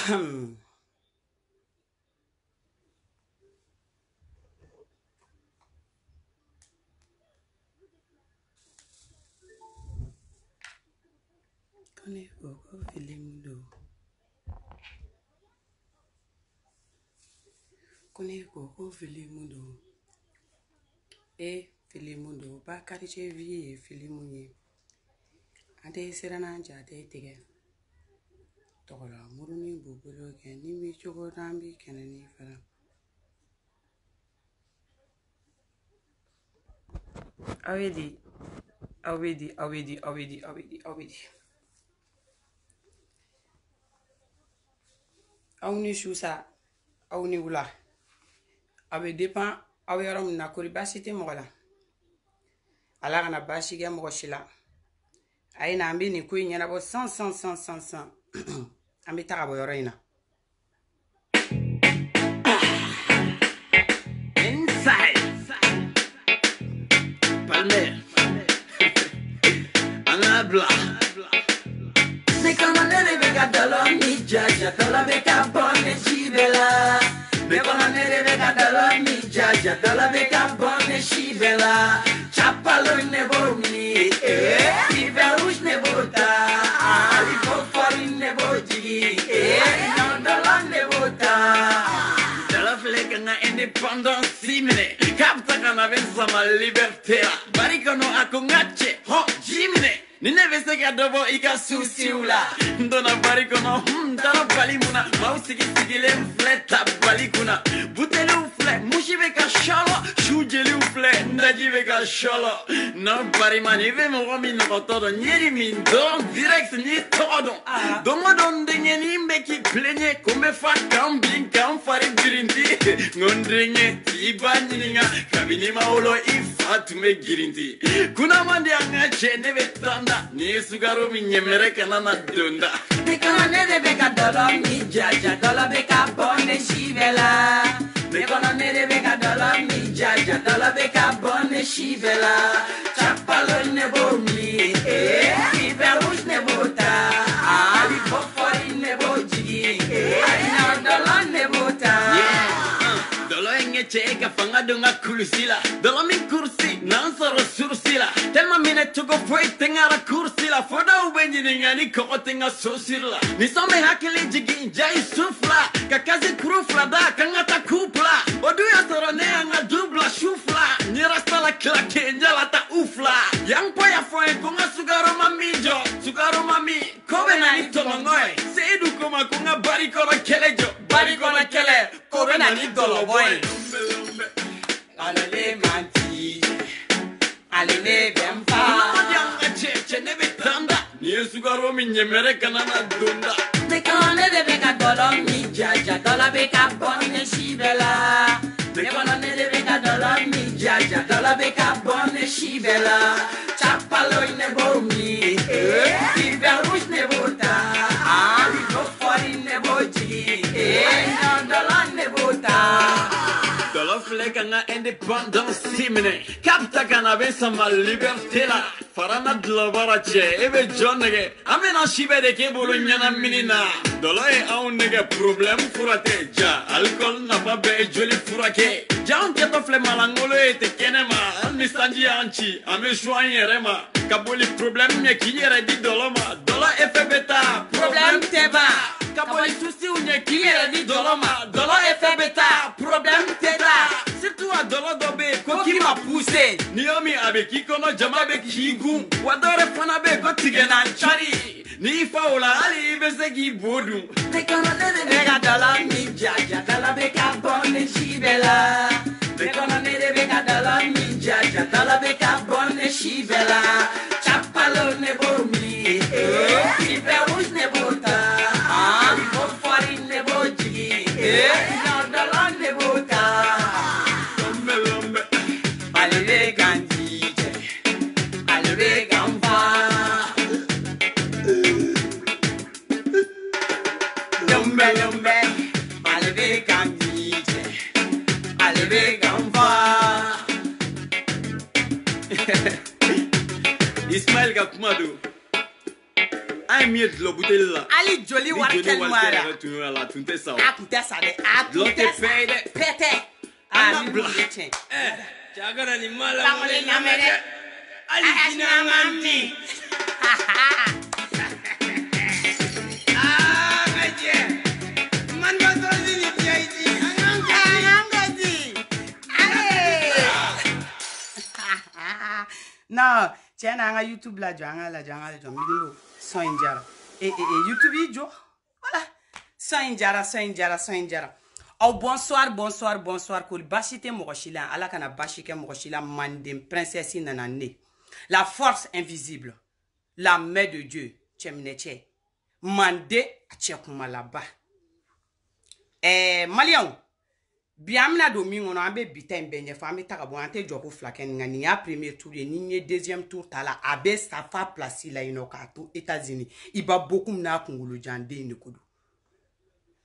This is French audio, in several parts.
Kone koko filimundo. Kone koko filimundo. Filimundo. Ba kariche vie filimunye. Ade serana jade tige. Tokola muruni buburo ke ni mi chogo rambi kenani fara. Awedi. Awni shusa. Awni wula. Awe dépend awe yaram na kori basite mogola. Ala kana bashige mogoshila. Aina ambi ni kuyi nyana bo 100. Ambi taka bo yoro ina. Inside. Palmer. Anabla. Me kono nere vega dolo mi jaja dolo vega bonne chibela. Me kono nere vega dolo mi jaja dolo vega bonne chibela. Chapalo ne borni, hiver rouge ne bota, ali fofori ne boji, non dolo ne bota. Dolo flega na independence simene, capta kana venza ma libertà. Barikono akungache, ho jimne. Nine veste che dopo i casusiula Dona barikono, dana balimuna Mausiki sigile fletta balikuna Butele ufle, mushi veka sholo Shujeli ufle, ndaji veka sholo No barimani ve moromi no todo Nyeri min don, direct ni todo Dongo don denye ni mbeki plenye Kume fa kambin kam fari girinti Ngondrenye tiba nyininga Kabini maolo ifatu me girinti Kuna mandi anga chene vetanda Ni sugaro mi nyemere kana na dunda Me kono ne de beka dolo mi jaja Dolo beka bonne shivela Me kono ne de beka dolo mi jaja Dolo beka bonne shivela Chapalo ne bomi Hiver rouge ne bota Ali fofori ne boji Aina dolo ne bota Dolo enge chega fanga dunga kursila Dolo mi kursi nansoro sursila Tema mine tugo foi tengara kursila Foda ubenji ningani koko tenga sosirla Nisome hakili jigi jai sufla Kakazi krufla da kangata kupla Odu ya sorone anga dubla shufla Nirasta la klake njala ta ufla Yang po ya foe kunga sugaro mamijo Sugaro mami kobe na ni tomongoy Seidu kuma kunga barikona kelejo Barikona kele kobe na ni dolo boy Alele manti Alele bempa Nyanga cheche nebe tanda Nye sugaro mi nyemere kanana dunda Nekone de beka dolo mi jaja Dola beka bonne shibela Nekone de beka dolo mi jaja Dola beka bonne shibela Chapalo ne bomi Hiver rouge ne bota Ali fofori ne boji Non dolo ne bota Dolo flega nga independence simene Kapta kana bensa ma liberté la Farana dlobara che ebe jonnege Amena shibede ke bulu nyana minina Dolo e aunege problem furate Ja alcool na babe joli furake Ja onke to fle malangolo e te kenema Almistanji anchi ame shwanyerema Kaboli problem me kinyere di doloma Dolo efe beta problem teba Kaboli susi unye kinyere di doloma Dolo efe beta problem teba Surtout à Dolo Dobe, quoi qui m'a poussé. Niomi avec qui kono jama avec Kigun. Wadore fana be ko tigena chari. Ni faula ali besegi bodu. Te kono de bega dala mi jaja dala beka bonne shibela. Te kono de bega dala mi jaja dala beka bonne shibela. Chapalo ne bomi. Hiver rouge ne bota. Ali fofari ne boji. Non dala ne bota. Alele gandije, alele gamba. Lumbe lumbe, alele gandije, alele gamba. Ismail Gakmadou, Ai mieux de l'eau bouteille là. Ali joli warkel mara. La tunte ça. A kunta sa de. A kunta sa. Pete. Ah, ni bouche. Chagara ni mala. Tangole namere. Ali jinamami. Ah, ngaje. Man ba to ni tiaiti. Angangaji. Allez. Non, tiens na YouTube la janga la midindo so injara. YouTube jo. Voilà. So injara. Oh, bonsoir. Kol bashite mogoshila. Ala kana bashike mogoshila mandem princesse nanane. La force invisible. La main de Dieu. Chemneche. Mande achekuma là-bas. Malion. Biamna domingo no ambe bitain benye fa ambe taka bo ante joko flaken nga ni a premier tour ni ni deuxième tour tala abe sa fa place la inokato États-Unis iba beaucoup na kungulu jande ni kudu.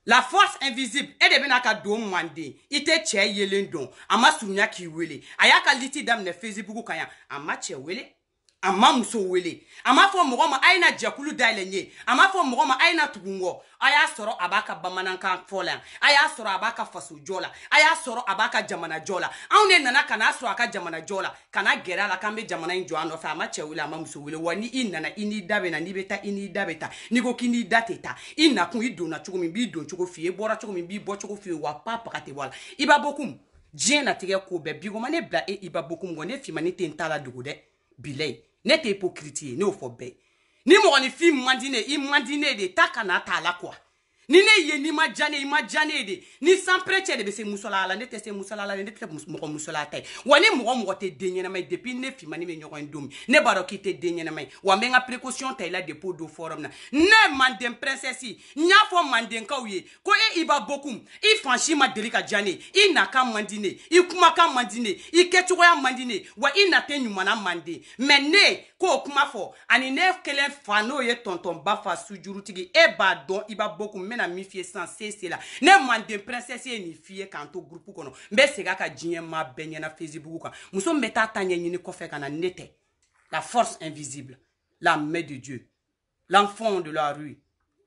La force invisible e de benaka do mwande ite che yelendon ama sunya ki wele ayaka liti dam ne Facebook kanya ama che wele ama muso wele ama fo mogoma aina jakulu dailenye ama fo mogoma aina tugungo aya soro abaka bamananka fola aya soro abaka faso jola aya soro abaka jamana jola awne nana kana soro aka jamana jola kana gera la kambe jamana injo ano fa ama che wele ama muso wele wani inana ini dabe na nibeta ini dabeta niko kini dateta ina kun idona chugo mi bi don chugo fie bora chugo mi bi bo chugo fie wa papa kate wala iba bokum jena tige ko be bigo mane bla e iba bokum ngone fi mani tentala dugude bilay Nete hypocrite, ne ofobe. Ni mo ni fi mandine de takana ta la quoi. Ni ne ye ni ma jane de. Ni sans preche de se musola la nete se musola la nete mo musola tay. Wani mo te denye na mai depuis ne fi mani me nyoko ndom. Ne baro ki te denye na mai. Wa menga précaution tay la dépôt do forum na. Ne mandem princesse. Nya fo mandem ka uye. Ko e iba bokum. I franchi ma delika jane. I na ka mandine. I kuma ka mandine. I ketuko ya mandine. Wa i na te nyuma na mande. Mais ne ko kuma fo. Ani ne kelen fano ye tonton bafa sujuru tigi e ba don iba bokum na mi fie sans cesse là ne mande princesse ni fie kanto groupe kono mbe sega ka djien ma benye na Facebook ka muso meta tanya nyini ko fe kana nete la force invisible la main de Dieu l'enfant de la rue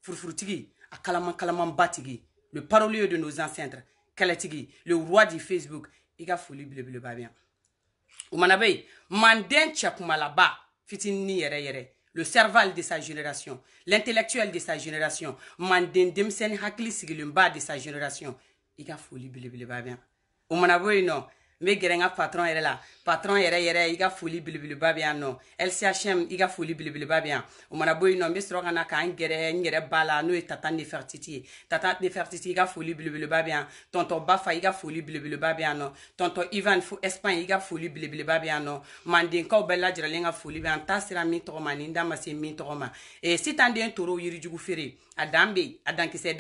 furfurtigi akalaman batigi le parolier de nos ancêtres kalatigi le roi du Facebook iga folie bleu ba bien o manabe manden chakuma là-bas fitini yere le cerval de sa génération, l'intellectuel de sa génération, manden demsen hakli sigilumba de sa génération. Iga folie bleu ba bien. O manaboy no, me gerenga patron yere la. Patron yere iga folie bleu ba bien no. LCHM iga folie bleu ba bien. O manaboy no me sroga na ka ngere bala no tata Nefertiti. Tata Nefertiti iga folie bleu ba bien. Tonton Bafa iga folie bleu ba bien no. Tonton Ivan fu Espagne iga folie bleu ba bien no. Mandin ka bella jiralenga folie ba tasira mi to maninda masi mi to ma. E sitande toro yiri jugu fere. Adambe adankise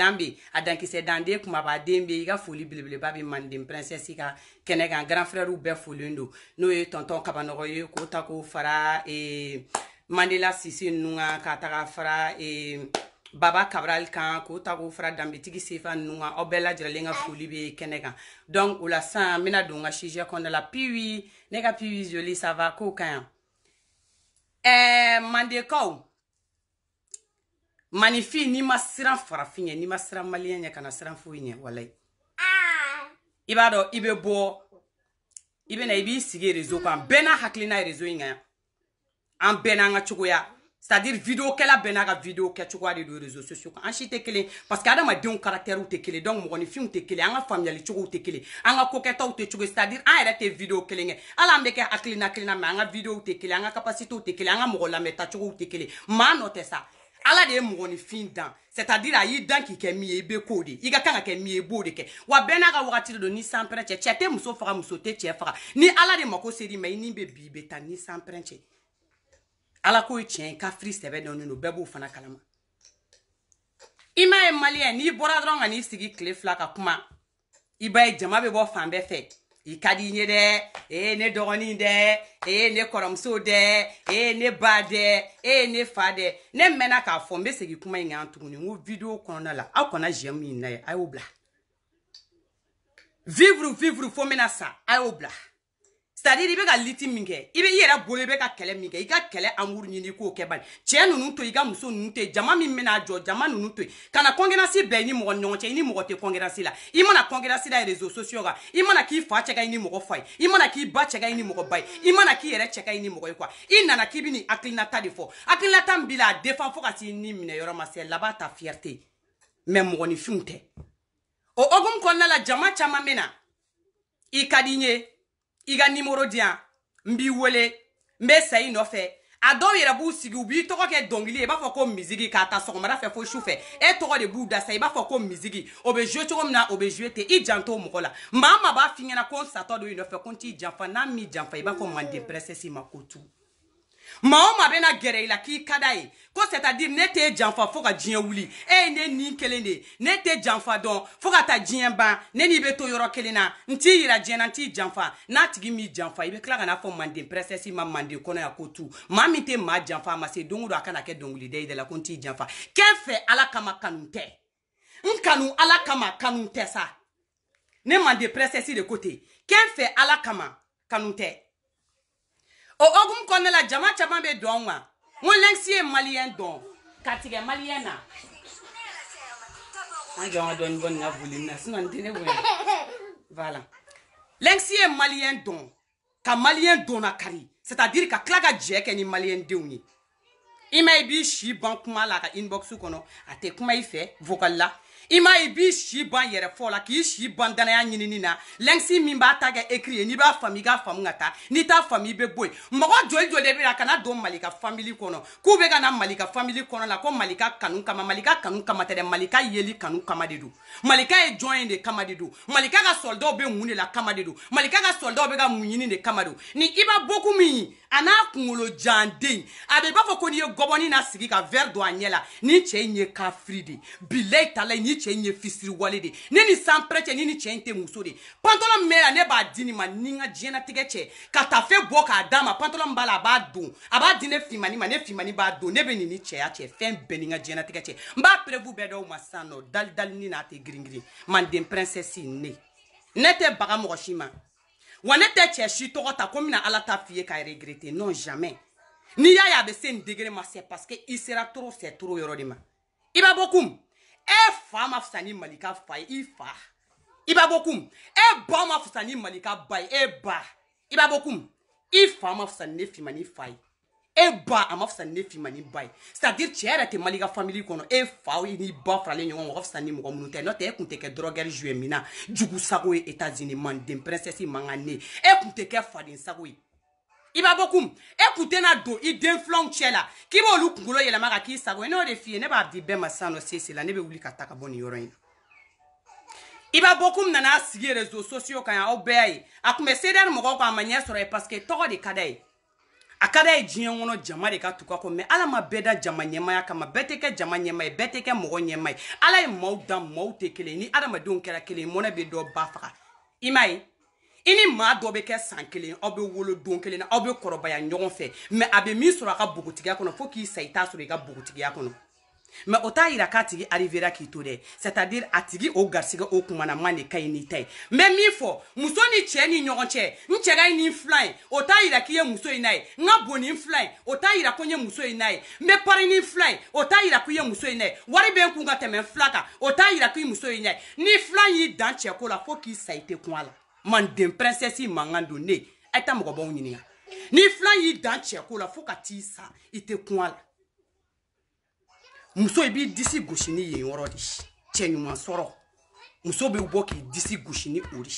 dande kuma ba dembe iga folie bleu ba bien mandin princesse iga kenega grand frère ou be folindo. No e tonton kabanogo ye ko tako fara e Mandela Sisi nunga kataka fara e Baba Cabral kan ko tako fara dambitigi sefa nunga obela jiralenga foli be kenega donc ou la san mina donga chije konda la piwi nega piwi joli ça va ko kan mandeko manifi ni masira farafinye ni masira malien kana sira fuinye walai ibado ibe bo ibe na ibi sige réseau kan bena haklina réseau inga en bena nga chugoya c'est-à-dire vidéo kela bena ga vidéo ke chugwa de réseaux sociaux kan chite kele parce que adama de un caractère ou te kele donc mo ni film te kele anga famille chugo te kele anga koketa ou te chugo c'est-à-dire en arrêté vidéo kele nge ala mbeke haklina ma anga vidéo te kele anga capacité te kele anga mo la meta chugo te kele ma note ça ala de mo ni fin dan c'est-à-dire ayi dan ki ke mi ebe kode iga kanga ke mi ebo de ke wa bena ga wakati do ni sans prenche chete muso fara muso te che fara ni ala de mako seri mai ni be bi beta ni sans prenche ala ko tien ka free sebe no no bebo fana kalama ima e malien ni bora dronga ni sigi clé flaka kuma iba e jama be bo fambe fe ikadi nye de ne dogoni de ne koromso de ne bade ne fade ne mena ka fombe segi kuma inga antuguni ngo video kona la akona jemi na ayobla vivre fomena sa ayobla c'est-à-dire i be ka liti min kɛ i be i yɛrɛ bolo i be ka kɛlɛ min kɛ i ka kɛlɛ amour ɲini k'o kɛ bali cɛ nunu to i ka muso nunu to jama min bena jɔ jama nunu to kana concurrence bɛɛ i ni mɔgɔ ɲɔgɔn cɛ i ni mɔgɔ tɛ concurrence la i mana concurrence la réseaux sociaux kan i mana k'i fa cɛ ka i ni mɔgɔ fa ye i mana k'i ba cɛ ka i ni mɔgɔ ba ye i mana k'i yɛrɛ cɛ ka i ni mɔgɔ ye quoi i nana k'i bi ni hakilinata de fɔ hakilinata min b'i la a défend fo ka t'i ni minɛ yɔrɔ ma c'est là-bas ta fierté mais mɔgɔninfinw tɛ o hokumu kɔnɔna la jama caman bena i ka di n ye i ka numéro di yan n b'i wele n bɛ sa i nɔfɛ a dɔw yɛrɛ b'u sigi u b'i tɔgɔ kɛ dɔnkili ye i b'a fɔ ko misiki k'a ta sɔgɔmada fɛ fo su fɛ e tɔgɔ de b'u da sa i b'a fɔ ko misiki o bɛ jouer cogo min na o bɛ jouer ten i janto mɔgɔ la maa maa b'a f'i ɲɛna ko n satɔ don i nɔfɛ ko n t'i janfa n'a m'i janfa i b'a fɔ manden princesse ma ko tu maa o maa bɛna gɛrɛ i la k'i ka d'a ye ko c'est-à-dire ne t'e janfa fo ka diɲɛ wuli e ye ne ni kelen de ye ne t'e janfa dɔn fo ka taa diɲɛ ban ne n'i bɛ to yɔrɔ kelen na n t'i yira diɲɛ na n t'i janfa n'a tigi m'i janfa i bɛ tila ka n'a fɔ manden princesse ma manden kɔnɔ yan ko tu maa min tɛ maa janfa a ma se don o don a kana kɛ dɔnkilida i de la ko n t'i janfa k'e fɛ ala kama kanu tɛ n kanu ala kama kanu tɛ sa ne manden princesse de ko ten k'e fɛ ala kama kanu tɛ o hokumu kɔnɔna la jama caman bɛ dɔn wa n ko Lynx ye maliyɛn dɔn ka tigɛ maliyɛn na an jɔ an ka dɔɔni bɔ nin ka volume na sinon n tɛ ne bonya voilà Lynx ye maliyɛn dɔn ka maliyɛn donna kari c'est-à-dire ka tila ka jɛ kɛ ni maliyɛn denw ye i ma i b'i si ban kuma la a ka inbox kɔnɔ a tɛ kuma i fɛ vocal la i ma i b'i si ban yɛrɛ fɔ la k'i si ban danaya ɲinini na Lynx min b'a ta kɛ écrit ye n'i b'a faamu i k'a faamu ka taa n'i t'a faamu i bɛ bɔ yen mɔgɔ joli joli de bɛ na kana don Malika famille kɔnɔ k'u bɛ ka na Malika famille kɔnɔ la ko Malika kanu kama Malika kanu kama tɛ dɛ Malika yeli kanu kama de don Malika ye jɔn ye de kama de don Malika ka soldat bɛ mun de la kama de don Malika ka soldat bɛ ka mun ɲini de kama don ni i b'a boku min a n'a kunkolo jan den a bɛ i b'a fɔ ko n'i ye gɔbɔni na sigi ka verre don a ɲɛ la ni cɛ in ye kafiri de bilayi talayi ni cɛ in ye fisiri wale de ne ni san prêche ni cɛ in tɛ muso de pantalon mɛra ne b'a di nin ma ni n ka diɲɛlatigɛ cɛ ka tafe bɔ k'a d'a ma pantalon b'a la a b'a don a b'a di ne finmani ma ne finmani b'a don ne bɛ nin ni cɛya cɛ fɛn bɛɛ ni n ka diɲɛlatigɛ cɛ n b'a prévu bɛɛ d'aw ma sisan nɔ dali ni n'a tɛ girin girin manden princesse ne tɛ baga mɔgɔ si ma wa ne tɛ cɛ si tɔgɔ ta ko n bɛna ala ta f'i ye k'a regretter non jamais n'i y'a ye a bɛ se nin degré ma c'est parce que i sera trop c'est trop yɔrɔ de ma i b'a bɔ kun e fa ma fisa ni Malika fa ye i fa i b'a bɔ kun e ba ma fisa ni Malika ba ye e ba i b'a bɔ kun i fa ma fisa ni ne finmani fa ye e ba a ma fisa ni ne finmani ba ye c'est-à-dire cɛ yɛrɛ tɛ Malika famille kɔnɔ e fa n'i ba faralen ɲɔgɔn mɔgɔ fisa ni mɔgɔ minnu tɛ n'o tɛ e kun tɛ kɛ drogueur joué min na jugu sago ye États-Unis manden princesse mankan ne e kun tɛ kɛ faden sago ye i b'a bɔ kun e kun tɛna don i den filanw cɛ la k'i b'olu kunkolo yɛlɛma ka k'i sago ye n'o de f'i ye ne b'a di bɛɛ ma sisan nɔ sese la ne bɛ wuli ka taa ka bɔ nin yɔrɔ in na i b'a bɔ kun nana sigi réseaux sociaux kan yan aw bɛɛ y'a ye a kun bɛ CDR mɔgɔw kan a ma ɲɛ sɔrɔ ye parce que tɔgɔ de ka d'a ye a ka d'a ye diɲɛ kɔnɔ jama de ka tugu a kɔ mais ala ma bɛɛ da jama ɲɛmaya kama bɛɛ tɛ kɛ jama ɲɛma ye bɛɛ tɛ kɛ mɔgɔ ɲɛma ye ala ye maaw dan maaw tɛ kelen ni adamadenw kɛra kelen mɔnɛ bɛ dɔ ba faga i m'a ye i ni maa dɔ bɛ kɛ san kelen aw bɛ wolo don kelen na aw bɛ kɔrɔbaya ɲɔgɔn fɛ mais a bɛ min sɔrɔ a ka bogotigiya kɔnɔ fo k'i sa i t'a sɔrɔ i ka bogotigiya kɔnɔ mais o t'a yira k'a tigi arrivera k'i to dɛ c'est-à-dire a tigi o garisɛgɛ o kumana man de ka ɲi n'i ta ye n bɛ min fɔ muso ni cɛ ni ɲɔgɔn cɛ n cɛ ka ɲi ni n filan ye o t'a yira k'i ye muso in n'a ye n ka bon ni n filan ye o t'a yira ko n ye muso in n'a ye n bɛ pari ni n filan ye o t'a yira k'i ye muso in n'a ye wari bɛ n kun ka tɛmɛ n filan kan o t'a yira k'i muso in n'a ye ni filan y'i dan cɛko la fo k'i sa i tɛ kun a la manden princesse mankan don ne a ye taa mɔgɔbaw ɲininka ni filan y'i dan cɛko la fo ka t'i sa i tɛ kun a la muso i b'i disi gosi ni yen yɔrɔ de cɛ ɲuman sɔrɔ muso bɛ bɔ k'i disi gosi ni o de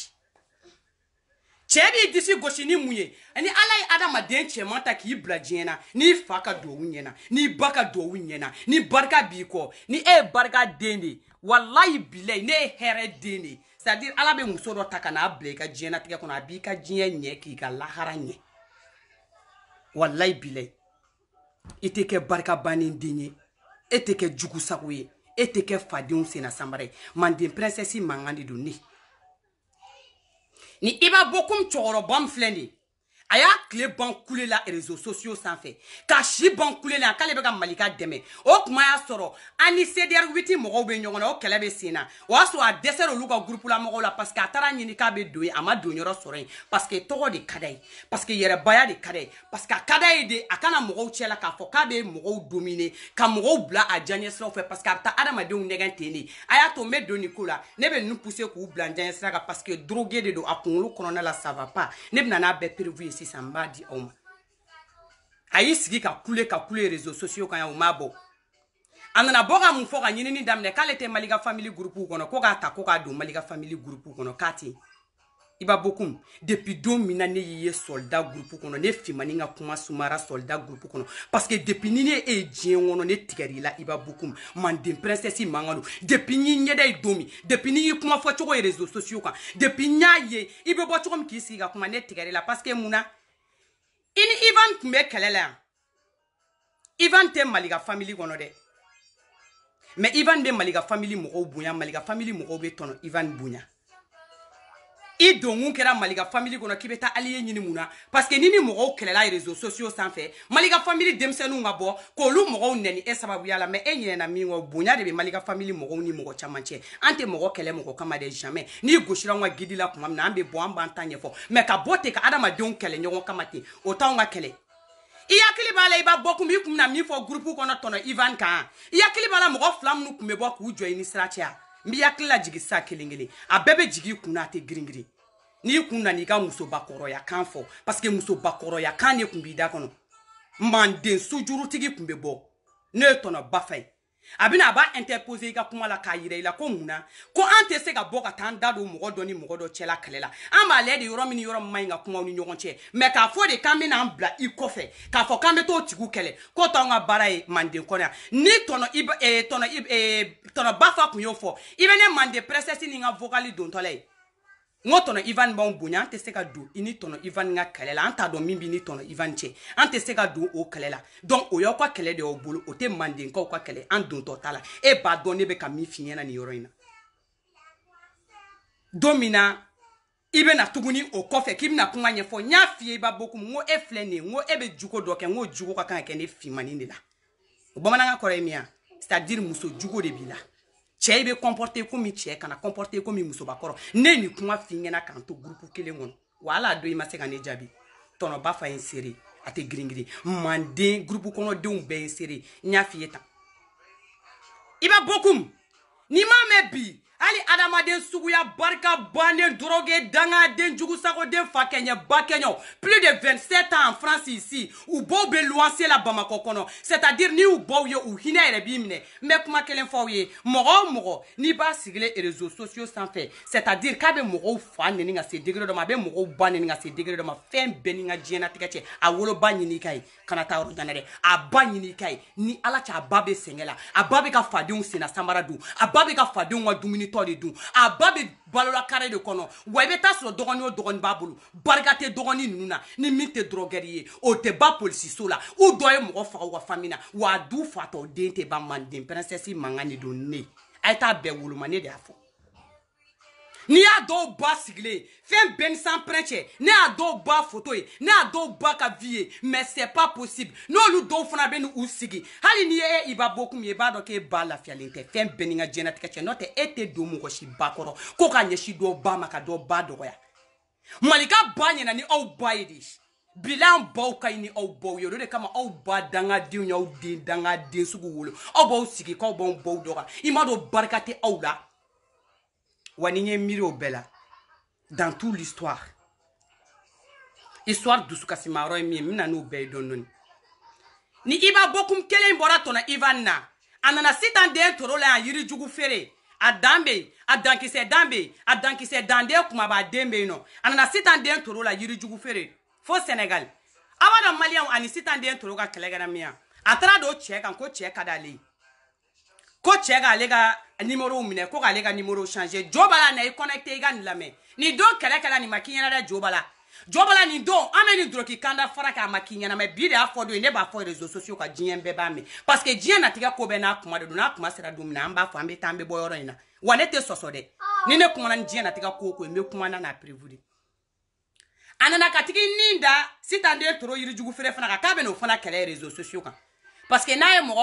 cɛ b'i disi gosi ni mun ye ani ala ye adamaden cɛman ta k'i bila diɲɛ na n'i fa ka duwawu ɲɛna n'i ba ka duwawu ɲɛna ni barika b'i kɔ ni e ye barika den de walayi bilayi ne ye hɛrɛ den de c'est-à-dire ala bɛ muso dɔ ta ka n'a bila i ka diɲɛlatigɛ kɔnɔ a b'i ka diɲɛ ɲɛ k'i ka lahara ɲɛ walayi bilayi i tɛ kɛ barika bannen den ye e tɛ kɛ jugu sago ye e tɛ kɛ fadenw senna samara ye manden princesse mankan de don ne ni i b'a bɔ komi cɛkɔrɔba min filɛ nin ye a y'a clé ban coulé la réseaux sociaux sanfɛ ka si ban coulé la k'ale bɛ ka Malika dɛmɛ o kuma y'a sɔrɔ ani CDR 8 mɔgɔw bɛ ɲɔgɔn na o kɛlɛ bɛ sen na o y'a sɔrɔ a dɛsɛra olu ka groupe la mɔgɔw la parce que a taara ɲini k'a bɛ don yen a ma don yɔrɔ sɔrɔ yen parce que tɔgɔ de ka d'a ye parce que yɛrɛbaya de ka d'a ye parce que a ka d'a ye de a kana mɔgɔw cɛ la k'a fɔ k'a bɛ mɔgɔw dominer ka mɔgɔw bila a diyaɲɛ siraw fɛ parce que a bɛ taa adamadenw nɛgɛn ten de a y'a to n bɛ don nin ko la ne bɛ ninnu pousser k'u bila diyaɲɛ sira kan parce que drogué de don a kunkolo kɔnɔna la ça va pas ne bɛna n'a bɛɛ prévu ye sisan n b'a di aw ma a y'i sigi ka kule réseaux sociaux kan yan o m'a bɔ a nana bɔ ka mun fɔ ka ɲinini daminɛ k'ale tɛ Malika family groupe kɔnɔ ko k'a ta ko k'a don Malika family groupe kɔnɔ k'a tɛ Iba Bokoum depuis don min na ne y'i ye soldat groupe kɔnɔ ne Fimani ka kuma sumara soldat groupe kɔnɔ parce que depuis ni ne e diɲɛ kɔnɔ ne tigɛr'i la Iba Bokoum Manden princesse mangalo depuis ni ɲɛda ye don min depuis ni y'i kuma fɔ cogo ye réseaux sociaux kan depuis n y'a ye i bɛ bɔ cogo min k'i sigi ka kuma ne tigɛr'i la parce que munna i ni Ivan tun bɛ kɛlɛ la yan Ivan tɛ Malika family kɔnɔ dɛ mais Ivan bɛ Malika family mɔgɔw bonya Malika family mɔgɔw bɛ tɔnɔ Ivan bonya i donkun kɛra Malika family kɔnɔ k'i bɛ taa allié ɲini mun na parce que ni mɔgɔw kɛlɛla réseaux sociaux sanfɛ Malika family denmisɛnninw ka bɔ k'olu mɔgɔw nɛni e sababuya la mais e ɲinɛna min kɔ bonya de bɛ Malika family mɔgɔw ni mɔgɔ caman cɛ an tɛ mɔgɔ kɛlɛ mɔgɔ kama de jamais n'i gosira an ka guide la tuma min na an bɛ bɔ an b'an ta ɲɛfɔ mais ka bɔ ten ka adamadenw kɛlɛ ɲɔgɔn kama ten o t'anw ka kɛlɛ i hakili b'a la Iba Bokoum i kun bɛna min fɔ groupe kɔnɔ tɔnɔ Ivan kan i hakili b'a la mɔgɔ fila minnu kun bɛ bɔ k'u jɔ i ni sira cɛ n b'i hakili la jigin sa kelen kelen a bɛɛ bɛ jigin i kun na a tɛ girin girin n'i kun nana i ka musobakɔrɔya kan fɔ parce que musobakɔrɔya kan de kun b'i da kɔnɔ Manden sujurutigi kun bɛ bɔ ne ye tɔnɔ Bafa ye a bɛna a b'a interposer i ka kuma la k'a yira i la ko munna ko an tɛ se ka bɔ ka taa an da don mɔgɔ dɔ ni mɔgɔ dɔ cɛla kɛlɛ la an b'a lajɛ de yɔrɔ min ni yɔrɔ min man ɲi ka kumaw ni ɲɔgɔn cɛ mais k'a fɔ de k'an bɛna an bila i kɔfɛ k'a fɔ k'an bɛ t'o tigiw kɛlɛ k'o t'anw ka baara ye Manden kɔnɔ yan ni tɔnɔ Bafa kun y'o fɔ i bɛ ne Manden princesse ni n ka vocal dontɔla ye n ko tɔnɔ Ivan b'anw bonya an tɛ se ka don i ni tɔnɔ Ivan ka kɛlɛ la an t'a dɔn min b'i ni tɔnɔ Ivan cɛ an tɛ se ka don o kɛlɛ la donc o y'aw ka kɛlɛ de y'aw bolo o tɛ Mandenkaw ka kɛlɛ an dontɔ t'a la e b'a dɔn ne bɛ ka min f'i ɲɛna nin yɔrɔ in na don min na i bɛna tuguni o kɔfɛ k'i bɛna kuma ɲɛfɔ n y'a f'i ye Iba Bokoum n ko e filɛ nin ye n ko e bɛ jugo dɔ kɛ n ko jugo ka kan ka kɛ ne Fimani de la o bamanankan kɔrɔ ye min ye c'est-à-dire muso jugo de b'i la cɛ i bɛ comporter comme cɛ kana comporter comme musobakɔrɔ ne ni kuma f'i ɲɛna k'an to groupe kelen kɔnɔ wa hali a don i ma se ka ne jaabi tɔnɔ Bafa ye n seere a tɛ girin girin Manden groupe kɔnɔdenw bɛɛ ye n seere n y'a f'i ye tan Iba Bokoum n'i m'a mɛn bi hali adamaden suguya barika bannen drogué dangaden jugusagoden fa kɛɲɛ ba kɛɲɛw plus de 27 ans en France ici u bɔw bɛ luwanse la Bamako kɔnɔ c'est-à-dire ni u bɔw ye u hinɛ yɛrɛ b'i minɛ n bɛ kuma kelen fɔ aw ye mɔgɔ o mɔgɔ n'i b'a sigilen réseaux sociaux sanfɛ c'est-à-dire k'a bɛ mɔgɔw fa nɛni ka se degré dɔ ma a bɛ mɔgɔw ba nɛni ka se degré dɔ ma fɛn bɛɛ ni ka diɲɛnatigɛ cɛ a woloba ɲini i ka ye kana taa yɔrɔ jan dɛ a ba ɲini i ka ye ni Ala cɛ a ba bɛ sɛgɛn la a ba bɛ ka fadenw senna samara dun a ba bɛ ka fadenw ka dumuni tɔ de dun a ba bɛ balola kare de kɔnɔ wa i bɛ taa sɔrɔ dɔgɔnin o dɔgɔnin b'a bolo barika tɛ dɔgɔnin ninnu na ni min tɛ drogueur ye o tɛ ba polisiso la u dɔ ye mɔgɔ faga u ka famille na wa a du fatɔ den tɛ ban Manden princesse mankan de don ne a ye taa bɛɛ woloma ne de y'a fɔ n'i y'a dɔw ba sigilen fɛn bɛɛ ni sanpɛrɛn cɛ ne y'a dɔw ba photo ye ne y'a dɔw ba ka vie ye mais c'est pas possible n'olu dɔw fana bɛ n'u sigi hali n'i ye Iba Bokoum ye i b'a dɔn k'e ba lafiyalen tɛ fɛn bɛɛ ni ka diɲɛnatigɛ cɛ n'o tɛ e tɛ don mɔgɔ si ba kɔrɔ ko ka ɲɛsin dɔw ba ma ka dɔw ba dɔgɔya Malika ba ɲɛna ni aw ba ye de bila an baw ka ɲi ni aw baw ye o de kama aw ba dangadenw y'aw den dangaden sugu wolo aw b'aw sigi k'aw b'aw baw dɔgɔya i m'a dɔn barika tɛ aw la wa ni ye miiri o bɛɛ la dans toute l'histoire histoire dusukasimayɔrɔ ye min ye n bɛna n'o bɛɛ ye dɔɔni dɔɔni ni Iba Bokoum kelen bɔra tɔnɔ Ivan na a nana sitan den toro la yan yirijugu feere a dan bɛ yen a dankisɛ dan bɛ yen a dankisɛ danden kumaba den bɛ yen nɔ a nana sitan den toro la yirijugu feere fo Sénégal aw b'a dɔn maliyɛnw ani sitan den toro ka kɛlɛ kɛra min ye a taara don cɛ kan ko cɛ ka d'ale ye ko cɛ k'ale ka numéro minɛ ko k'ale ka numéro changer jo bala na i connecté i ka nin lamɛn nin don kɛlɛ kɛla nin ma k'i ɲɛna dɛ jo bala nin don an bɛ nin dɔrɔki kanda fara k'a ma k'i ɲɛna mais bi de y'a fɔ don ye ne b'a fɔ réseaux sociaux ka diɲɛ bɛɛ b'a mɛn parce que diɲɛ natigɛ ko bɛɛ n'a kuma de don n'a kuma sera don min na an b'a fɔ an bɛ taa an bɛ bɔ yɔrɔ in na wa ne tɛ sɔsɔ dɛ ni ne kumana ni diɲɛ natigɛ ko o ko n bɛ kuma n'a prévu de Anana katigi ninda sitande toro yiri jugu fere fana ka beno fana kele réseaux sociaux kan parce que na ye mogo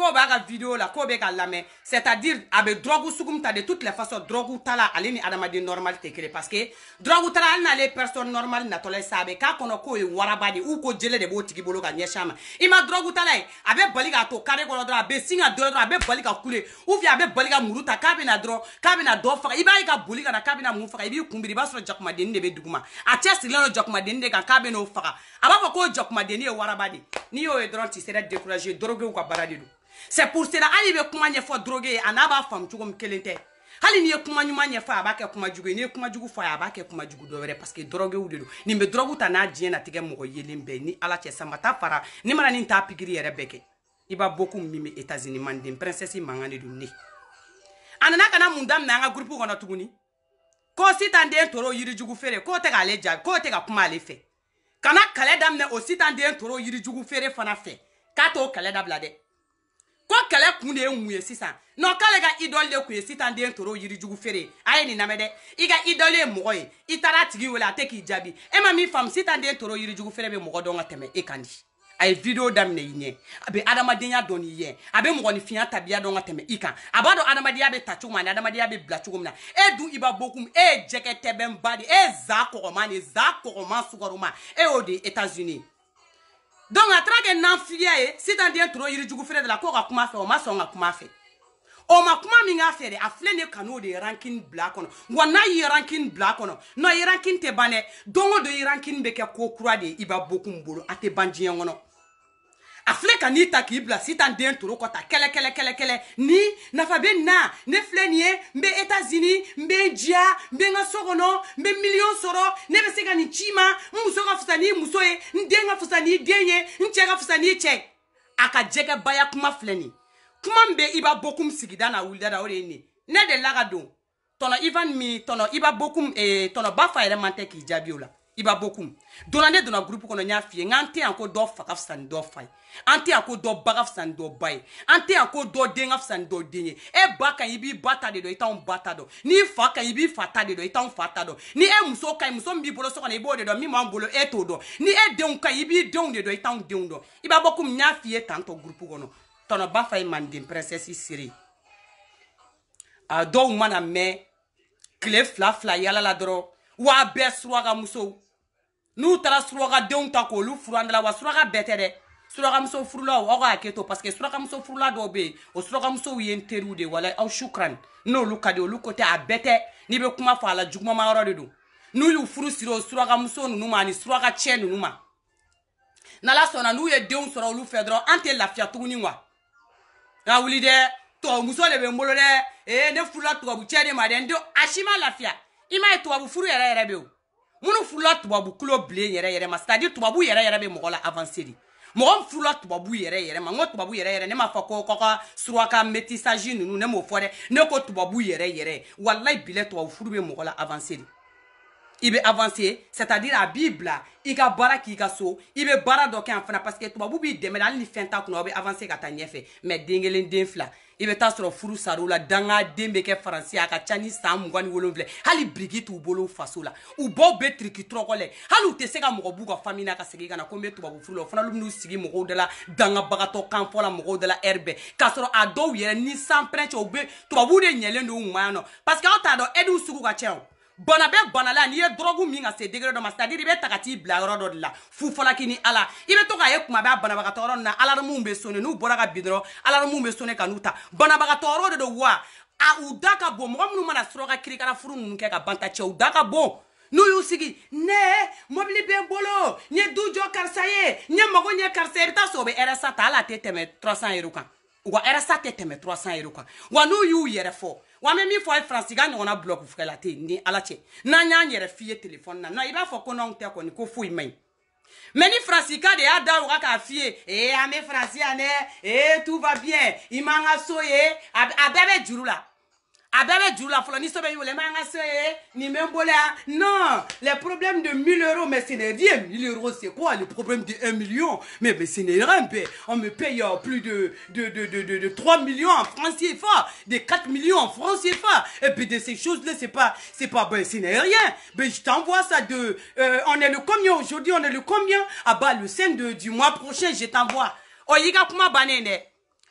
ko ba ga vidéo la ko be ka lame c'est-à-dire abe drogue sugum ta de toutes les façons drogue tala ali ni adamade normal te kele parce que drogue tala na les personnes normales na tole sabe ka kono ko e warabadi ou ko jele de bo tigi bolo ka nyeshama ima drogue tala abe bali ga to kare ko dra abe singa do abe bali ka kule ou via abe bali ga muruta ka be na do fa iba ka boli ka na ka be na mu fa ibi kumbiri ba so jakuma de be duguma a test le jakuma de ka be no fa aba ko jakuma de e warabadi ni yo e dron ti sera décourager drogue ou ka barade do. C'est pour cela ali be kuma nyefo drogué anaba fam tugum kelente hali ni kuma nyuma nyefa abake kuma jugu ni kuma jugu fa abake kuma jugu do were parce que drogué ou de ni be drogue ta na dien na tige mo yelimbe ni ala che samata fara ni mara ni ta pigiri yere beke iba beaucoup mimi États-Unis mandem princesse mangane du ni anana kana mundam na nga groupe ko na tuguni ko sitande toro yiri jugu fere ko te ga leja ko te ga kuma le fe kana kale damne o sitande toro yiri jugu fere fana fe ka to kale dabla de ko kale kunde enwuye sisan no kale ga idole de ku sitande toro yiri jugu fere ayi ni namede iga idole mogoy itara tigi wala te ki jabi e ma mi fam sitande toro yiri jugu fere be mogo don ateme e kandi ay video damne yinye abe adamadenya doni ye abe mogo ni fiya tabia don ateme ikan abado adamadiya be tachuma na adamadiya be blachugumna e du iba bokum e jekete ben badi e za koroma sugaruma e o de États-Unis. Donc à travers n'enfier si dans des trop yiri jugu fere de la ko ka kuma fe o ma songa kuma fe o ma kuma mi nga fere a flene kanu de ranking black ono wana yi ranking black ono no yi ranking te bane dongo de yi ranking be ke ko kura de iba bokum bolo ate banji ngono a fle kanita ki bla si dans des trop kota kele ni na fa be na ne flenie mbe États-Unis mbe dia mbe nga sogono mbe million soro ne be se ka ni chima muso ka fusani muso e ndenga fusani denye nchega fusani che aka jege baya kuma fleni kuma mbe iba bokum sigida na wulda da ore ni ne de laga don tono even mi tono iba bokum tono ba fa mante ki jabiola iba bokum donane dona groupe kono nya fie ngante anko do faka fusani do fay ante ako do baga fusani do bay ante ako do denga fusani do denye e baka ibi bata de do itan bata do ni faka ibi fata de do itan fata do ni e muso kai muso mbi bolo so kana ibo de do mi ma bolo e to do ni e deun kai ibi deun de do itan deun do iba bokum nya fie tanto groupe kono tono ba fay mandem princesse siri a do mana me clé fla yala la dro wa be sroga muso nu tara sroga deun ta ko lu furandala wa sroga betere sroga muso furula o ga keto parce que sroga muso furula do be o sroga muso yen teru de wala au shukran no lu kade o lu kote a bete ni be kuma fa la jugma ma ro de do nu yu furu siro sroga muso nu ma ni sroga chenu nu ma na la sona nu ye deun soro lu fedro ante lafia tuguni wa na wuli de to muso le be mbolo de ne furula to bu chede ma de ndo ashima lafia ima e to bu furu yere be o munu furula to bu kulo ble yere ma c'est-à-dire to bu yere be mo la avancer di mo furula to bu yere ma ngo to bu yere ne ma fa ko suraka métissage nunu ne mo fore ne ko to bu yere wallahi bile to bu furu be mo la avancer di ibe avancer c'est-à-dire a bible ika bara ki ka so ibe bara do kan fana parce que to bu bi demel ali fenta ko no be avancer ka ta nyefe mais dengelen den fla ibe ta soro furu sarula danga dembe ke français aka chani sam ngwani wolonvle hali brigit u bolo faso la u bo be triki trokole halu te sega mo bu ka famina ka segi kana ko me to bu furu lo fana lumnu sigi mo de la danga bagato kan fola mo de la herbe ka soro ado yere ni sans prenche o be to bu de nyele ndo umano parce que o ta do edu sugu ka cheo bona be bona la ni e drogu mi nga se degré do ma c'est-à-dire be takati bla rodo de la fu fola kini ala ibe to ka ye kuma be bona baga toro na ala mu be sone nu bora ka bidro ala mu be sone kanuta bona baga toro de wa a udaka bo mo mu mana sroga kiri kala furu nu ke ka banta che udaka bo nu yu sigi ne mobili be bolo nye du jo karsaye nye mago nye karsaye ta so be RSA ta ala teteme 300 € kan wa RSA teteme 300 € kan wa nu yu yere fo wa me mi fo France ga nyona block fu kala te ni ala che na nya nyere fie telephone na no iba fo ko non te ko ni ko fu imai meni France ka de ada wa ka fie ame France ane tout va bien imanga soye abebe jurula Abebe djou la floni sobe yo le mangase ni membola. Non, les problèmes de 1000 euros, mais ce n'est rien. 1000 euros, c'est quoi? Le problème de 1 million. Mais ce n'est rien. On me paye plus de 3 millions en francs CFA, de 4 millions en francs CFA. Et puis de ces choses-là, c'est pas, ben, ce n'est rien. Ben, je t'envoie ça de, on est le combien aujourd'hui? On est le combien? Ah bah, le 5 du mois prochain, je t'envoie. Oh, yiga kuma banene.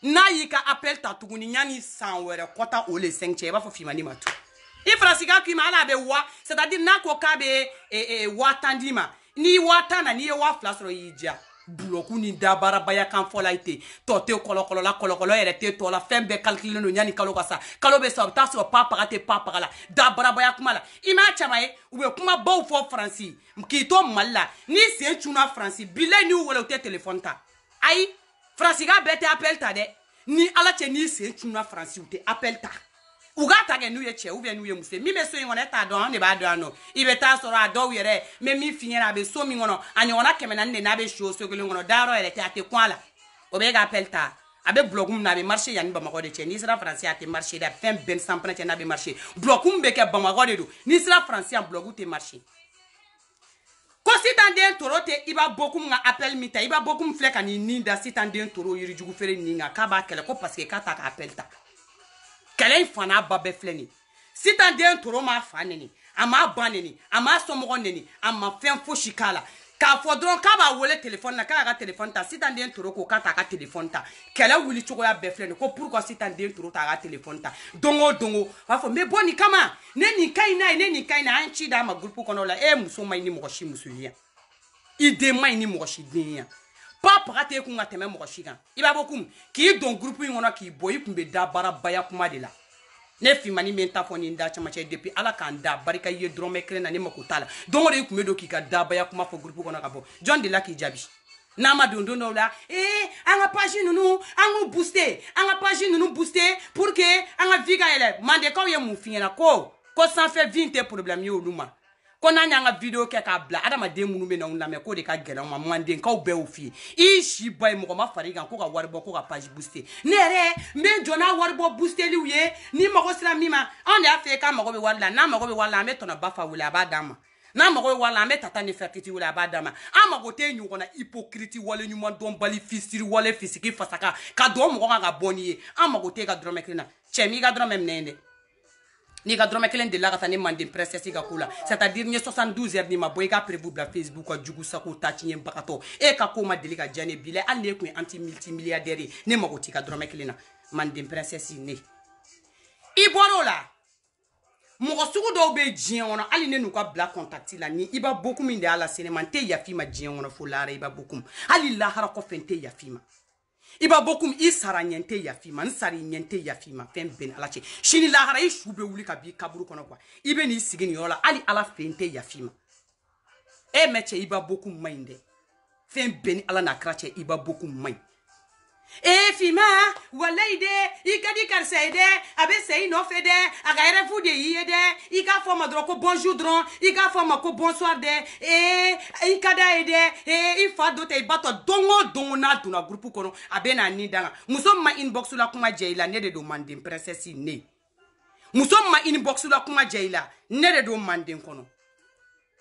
Na yika appel ta tuguni nyani sanwere kota ole 5 cheba fo fimani matu. I frasika ki mala be wa, c'est-à-dire na ko ka be wa tandima. Ni wa tana ni wa flasro yija. Bloku ni dabara baya kan fola ite. Tote kolokolo la kolokolo ere te to la fembe calculer no nyani kalo kasa. Kalo be sa ta so papa te papa la. Dabara baya kumala. Ima chamae ube kuma baw fo franci. Mkito malla. Ni se chuna franci. Bile ni wole te téléphone ta. Ayi Franciga bete appel ta de. Ni ala che ni se tuna Franci ou te appel ta. Uga ta ge nou ye che ou bien nou ye muse. Mi me so yon eta don ne ba do ano. Ibe ta so ra do yere. Me mi finye na be so mi ngono. Anyo ona kemena ne na be show so gele ngono daro ele te ate kwa la. Obe ga appel ta. Abe blogum na be marché yani ba mako de che. Ni sera Franci ate marché da fin ben sans prendre na be marché. Blogum be ke ba mako de do. Ni sera Franci en blogu te marché. Ko si tanden toro te iba bokum nga appel mita iba bokum fleka ni ninda si tanden toro yiri jugu fere ninga kaba kele ko parce que kata ka appel ta kele fana babe fleni si tanden toro ma faneni ama baneni ama somogo neni ama fen fo shikala ka fodron kaba wole téléphone na ka téléphone ta si tanden toro ko kata ka téléphone ta kele wuli chogo ya be fleni ko pourquoi si tanden toro ta ka téléphone ta dongo wa fo me boni kama neni kaina anchi da ma groupe kono la muso mai ni moshi musulia ide mai ni moshi dinya papa rate ku ngateme moshi kan iba bokum ki don groupe ngono ki boy kumbe da bara baya kuma de la ne fi mani menta foni nda chama che depuis ala kan da barika ye drome kre na ni makutala dongo de kumbe do ki ka da baya kuma fo groupe kono ka bo John de la ki jabi Nama dondo no la anga page nunu anga booster pour que anga viga ele mande ko ye mu fiena ko sans faire 20 problème yo luma ko na nya video ke ka bla adama de munu me na unla me ko de ka gela ma mande ka be ofi I shi boy mo ma fariga ko ka warbo ko ka page booster nere me jona warbo booster liwe ni mo ko sira mima on ya fe ka mo ko be wala na mo ko be wala me to na bafa wala ba dama na mo ko wala me tata ni fertiti wala ba dama ama ko te nyugo na hypocrite wala nyuma don bali fisiri wala fisiki fasaka ka do mo ko ga boni ama ko te ka drome klina chemi ga drome mnende ni ka drome kelen de la ka ni mande princesse ga kula c'est-à-dire ni 72 heures ni ma boy ka prévu la Facebook ko jugu sako tati bakato e ka ko ma deli ka jane bile al ne ko anti multimilliardaire ne ma ko ti ka drome kelena mande princesse ni iborola mo sugu do be jien wono ali ne nu ka black contact la ni iba beaucoup min de ala cinéma te ya fima jien wono fo lara iba beaucoup ali la hara ko fente ya fima iba beaucoup isara nyente ya fima nsari nyente ya fima fen ben ala che shini la hara ishube wuli ka bi kaburu kono kwa ibe ni sigini yola ali ala fente ya fima e meche iba beaucoup minde fen ben ala na krache iba beaucoup main fima wala ide ikadi karsaide abe sei no fede agaire fu de yede ika forma dro ko bonjour dron ika forma ko bonsoir de ikada ide ifa do te bato dongo na tuna groupe kono abe na ni danga muso ma inbox la kuma jeila ne de do mande princesse ne muso ma inbox la kuma jeila ne de do mande kono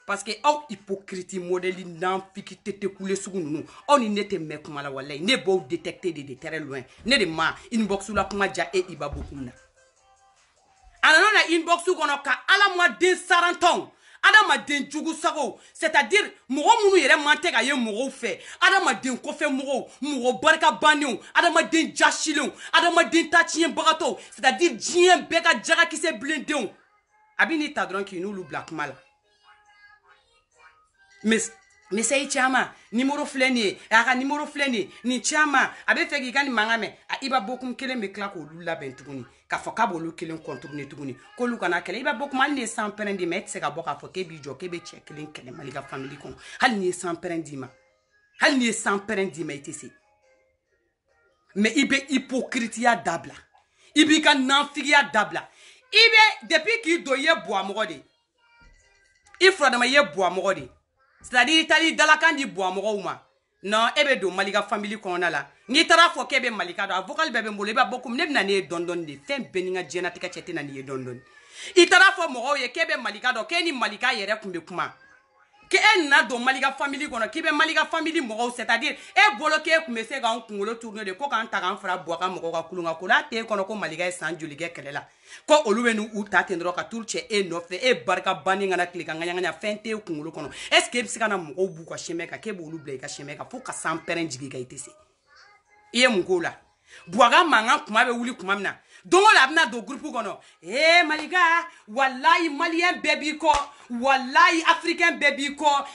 parce que au hypocrite modèle nan fiki tete coulé sugu nunu on ni nete me kuma la wallahi ne bo détecter de très loin ne de ma inbox la kuma ja e iba bokumna ana na inbox kono ka ala moi de saranton adama den jugu sago c'est-à-dire mogo munu yere mante ga ye mogo fe adama den ko fe mogo barka banio adama den jashilon adama den tachien bagato c'est-à-dire dien beka jaga ki se blindon abini tadron ki nous black mal mais say chama numéro fleni aka numéro fleni ni chama abe feki kan mangame a iba bokum kele me kla ko lula bentuguni ka foka bolu kele contourner tuguni ko lu kana kele iba bokum al ne sans prendi met se ka boka foke bi jo kebe checkelen kele malika family kon hal ni sans prendi ma itisi mais ibe hypocritia dabla ibi kan nanfigia dabla ibe depuis ki doye boa mogode ifro da ma ye boa mogode c'est-à-dire Italie dalakan di bois mogouma non ebe do malika family kɔnɔna la n'i taara fɔ k'e bɛ malika dɔn a vocal bɛɛ bɛ n bolo i b'a bɔ komi ne bɛna ne ye dɔndɔni de fɛn bɛɛ ni n ka diɲɛnatigɛ cɛ tɛ na ni ye dɔndɔni i taara fɔ mɔgɔw ye k'e bɛ malika dɔn k'e ni malika yɛrɛ kun bɛ kuma k'e nana don malika family kɔnɔ k'i bɛ malika family mɔgɔw c'est-à-dire e bolo k'e kun bɛ se k'an kunkolo tourner de ko k'an ta k'an fara Buwaka mɔgɔw ka kulun kan ko n'a t'e kɔnɔ ko malika ye san joli kɛ kɛlɛ la ko olu bɛ n'u ta ten dɔrɔn ka t'u cɛ e nɔfɛ e barika banni kana tile ka ŋaɲaŋaɲa fɛn t'e kunkolo kɔnɔ est-ce que e bɛ se ka na mɔgɔw b'u ka chemin kan k'e b'olu bila i ka chemin kan fo ka san pɛrɛn jigin kan i tɛ se i ye mun k'o la Buwaka mankan kuma bɛ wuli kuma min na don o la a bɛna don groupe kɔnɔ malika walayi maliyɛn bɛɛ b'i kɔ walayi africain bɛɛ b'i kɔ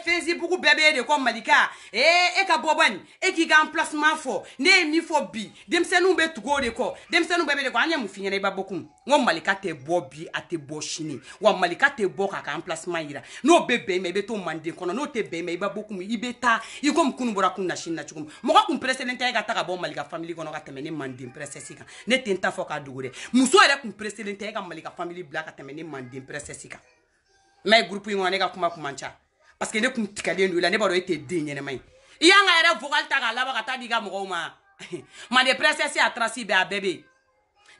Facebook bɛɛ b'e de kɔ malika e ka bɔ bani e k'i ka emplacement fɔ ne ye min fɔ bi denmisɛnninw bɛ tugu o de kɔ denmisɛnninw bɛɛ bɛ de kɔ an ye mun f'i ɲɛna i b'a bɔ kun n ko malika tɛ bɔ bi a tɛ bɔ sini wa malika tɛ bɔ k'a ka emplacement yira n'o bɛ bɛn i ma i bɛ to Manden kɔnɔ n'o tɛ bɛn i ma i b'a bɔ kun i bɛ taa i komi kunun bɔra kun na sini na cogo min mɔgɔ kun presselen tɛ e ka taa ka bɔ malika family kɔnɔ ka tɛmɛ ne Manden princesse kan ne tɛ n ta fɔ k'a dogo dɛ muso yɛrɛ kun presselen tɛ e ka malika family bila ka tɛmɛ ne Manden princesse kan mais groupe in kɔnɔ ne ka kuma kun man ca parce que ne kun tigɛlen don i la ne b'a dɔn e tɛ den ɲɛnɛma ye i y'an ka yɛrɛ vocal ta k'a laban ka taa di i ka mɔgɔw ma Manden princesse a trace bɛɛ a bɛɛ bɛ yen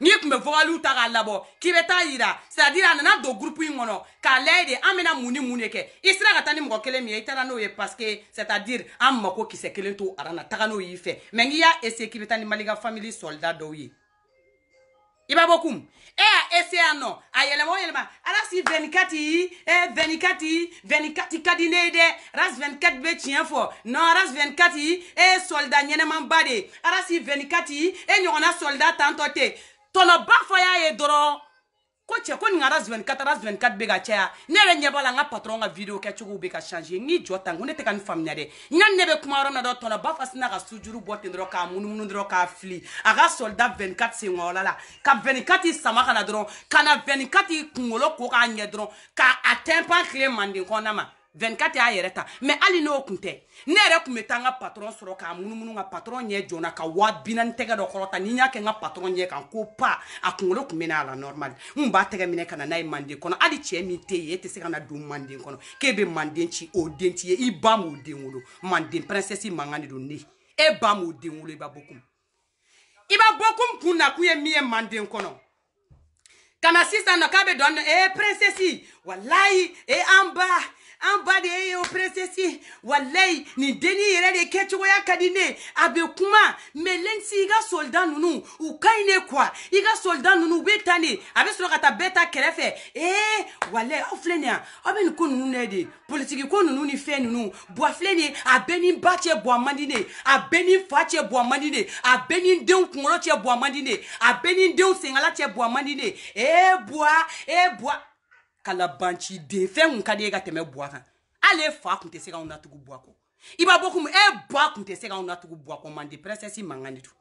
n'i kun bɛ vocaliw ta k'a labɔ k'i bɛ taa yira c'est-à-dire a nana don groupe in kɔnɔ k'a lajɛ de an bɛna mun ni mun de kɛ i sera ka taa ni mɔgɔ kelen min ye i taara n'o ye parce que c'est-à-dire an mako kisɛ kelen to aran na taga n'o y'i fɛ mais n'i y'a essayer k'i bɛ taa ni malika family soldat dɔw ye i b'a bɔ kun e y'a essayer yan nɔ a yɛlɛma o yɛlɛma arasi 24 ka di ne ye dɛ ras 24 bɛ tiɲɛ fɔ non ras 24 e soldat ɲɛnɛmanba de arasi 24 e ɲɔgɔnna soldat tantɔ tɛ tɔnɔba fɔ y'a ye dɔrɔn ko cɛ ko nin ras 24 bɛ ka caya ne yɛrɛ ɲɛ b'a la n ka patron ka video kɛcogo bɛ ka changer n'i jɔ tan ko ne tɛ ka nin faamuya dɛ ɲani ne bɛ kuma yɔrɔ min na dɔrɔn tɔnɔba fa sina ka sujuru bɔ ten dɔrɔn k'a munumunu dɔrɔn k'a fili a ka soldat 24 senkɔrɔla la ka 24 sama ka na dɔrɔn ka na 24 kunkolo ko k'a ɲɛ dɔrɔn k'a tɛnpan tile Manden kɔnɔna ma 24 y'a yɛrɛ ta mais hali n'o kun tɛ ne yɛrɛ kun bɛ taa n ka patron sɔrɔ k'a munumunu ka patron ɲɛ jɔna ka 40,000 tɛgɛ dɔ kɔrɔta ni n y'a kɛ n ka patron ɲɛ kan ko pa a kunkolo kun bɛ n'a la normal n b'a tɛgɛ minɛ ka na n'a ye Manden kɔnɔ hali cɛ min tɛ yen e tɛ se ka na don Manden kɔnɔ k'e bɛ Manden ci o den t'i ye i ba m'o den wolo Manden princesse mankan de don ne e ba m'o den wolo i b'a bɔ kun kun na kun ye min ye Manden kɔnɔ kana sisan nɔ k'a bɛ dɔn princesse walayi an ba de ye o princesse walayi nin denni yɛrɛ de kɛcogoya ka di ne a bɛ kuma mais lensi i ka soldat ninnu u ka ɲi ne quoi i ka soldat ninnu u bɛ taa ne a bɛ sɔrɔ ka taa bɛɛ ta kɛrɛfɛ walayi aw filɛ nin ye aw bɛ nin ko ninnu ne de politique ko ninnu ni fɛn ninnu Buwa filɛ nin ye a bɛɛ ni ba cɛ Buwa man di ne a bɛɛ ni fa cɛ Buwa man di ne a bɛɛ ni denw kunkolo cɛ Buwa man di ne a bɛɛ ni denw senkala cɛ Buwa man di ne Buwa kalabanci den fɛn kun ka di e ka tɛmɛ Buwa kan ale fa kun tɛ se k'anw natugu Buwa kɔ i b'a bɔ kun ba kun tɛ se k'anw natugu Buwa kɔ Manden princesse mankan de don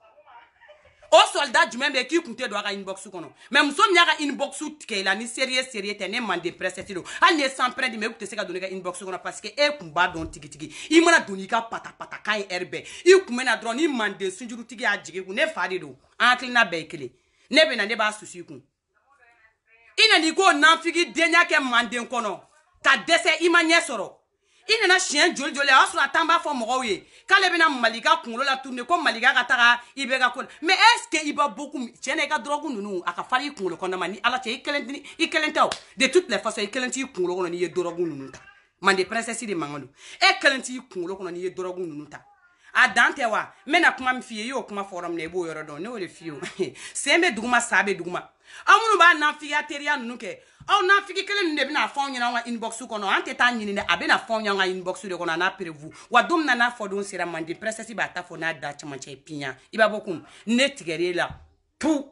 o soldat jumɛn bɛ k'i kun tɛ don a ka inbox kɔnɔ mais muso min y'a ka inbox tigɛ i la ni sérieux tɛ ne Manden princesse don hali ni ye sans prêt di mais e kun tɛ se ka don ne ka inbox kɔnɔ parce que e kun b'a dɔn tigitigi i mana don i ka patapata kan ye heure bɛɛ i kun bɛ na dɔrɔn ni Manden sunjurutigi y'a jigin kun ne fa de don an hakilina bɛɛ ye kelen ne bɛ na ne b'a susu i kun i nana i ko nanfigi denya kɛ Manden kɔnɔ ka dɛsɛ i ma ɲɛ sɔrɔ i nana siɲɛ joli joli a y'a sɔrɔ a tan b'a fɔ mɔgɔw ye k'ale bɛna malika kunkolo la tourner ko malika ka taga i bɛ ka ko mais est-ce que i b'a bɔ kun tiɲɛ na i ka drogue ninnu a ka farin i kunkolo kɔnɔna ma ni ala cɛ i kelen tɛ o de toutes les façons i kelen t'i kunkolo kɔnɔ n'i ye drogue ninnu ta Manden princesse de mankan don e kelen t'i kunkolo kɔnɔ n'i ye drogue ninnu ta a dan tɛ wa n bɛna kuma min f'i ye i y'o kuma fɔ yɔrɔ min na i b'o yɔrɔ dɔn ne y'o de f'i ye sen bɛ duguma sa bɛ duguma aw minnu b'a nanfigiya teriya ninnu kɛ aw nanfigi kelen ninnu de bɛna fɔ anw ɲɛna an ka inbox kɔnɔ an tɛ taa ɲini dɛ a bɛna fɔ anw ɲɛna an ka inbox de kɔnɔ a n'a prévu wa don min na n'a fɔ don sera Manden princesse b'a ta fɔ n'a da camancɛ ye piɲa i b'a bɔ kun ne tigɛr'e la pu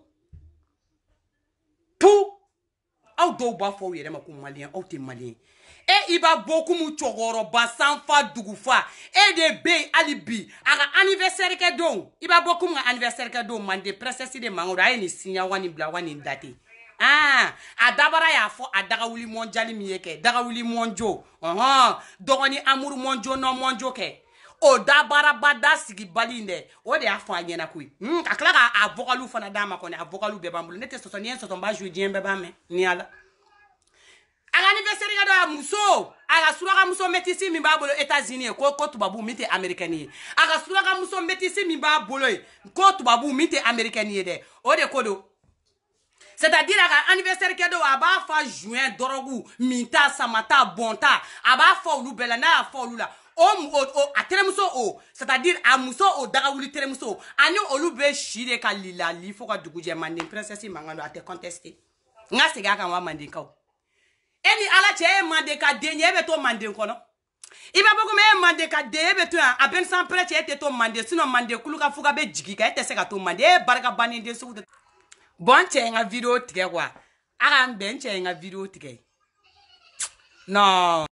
aw dɔw b'a fɔ aw yɛrɛ ma ko maliyɛn aw tɛ maliyɛn i b'a bɔ kumu cɔkɔrɔba sanfa dugufa e de bɛ yen hali bi a ka anniversaire kɛ don i b'a bɔ kumu ka anniversaire kɛ don Manden princesse de mankan don a ye nin siɲa wa nin bila wa nin date a dabara y'a fɔ a dagawuli mondial min ye kɛ dagawuli monjo dɔgɔni amuru monjo non monjo kɛ o dabaraba da sigi bali in dɛ o de y'a fɔ a ɲɛna koyi a tila k'a vocaliw fana d'a ma kɔni a vocaliw bɛɛ b'an bolo ne tɛ sɔsɔ ni ye sɔsɔ n b'a jouer diɲɛ bɛɛ b'a mɛn ni ala aga anniversaire ga do muso aga suraka muso metisi mi ba bolo États-Unis ko tubabu mi te américaine aga suraka muso metisi mi ba bolo ko tubabu mi te américaine de o de kodo c'est-à-dire aga anniversaire ke do aba fa juin dorogu minta samata bonta aba fa olu bela na fa olu la o atremuso o c'est-à-dire a muso o daga wuli tremuso ani olu be shire ka lila li fo ka duguje manden princesse mangalo ate contester nga sega kan wa manden kaw eni ala che mande ka denye be to mande kono ibe boko me mande ka de be to a ben sans prêtre ete to mande sinon mande kuluka fuka be jigi ka ete se ka to mande baraka bani de so bon che nga video tige kwa aga ben che nga video tige non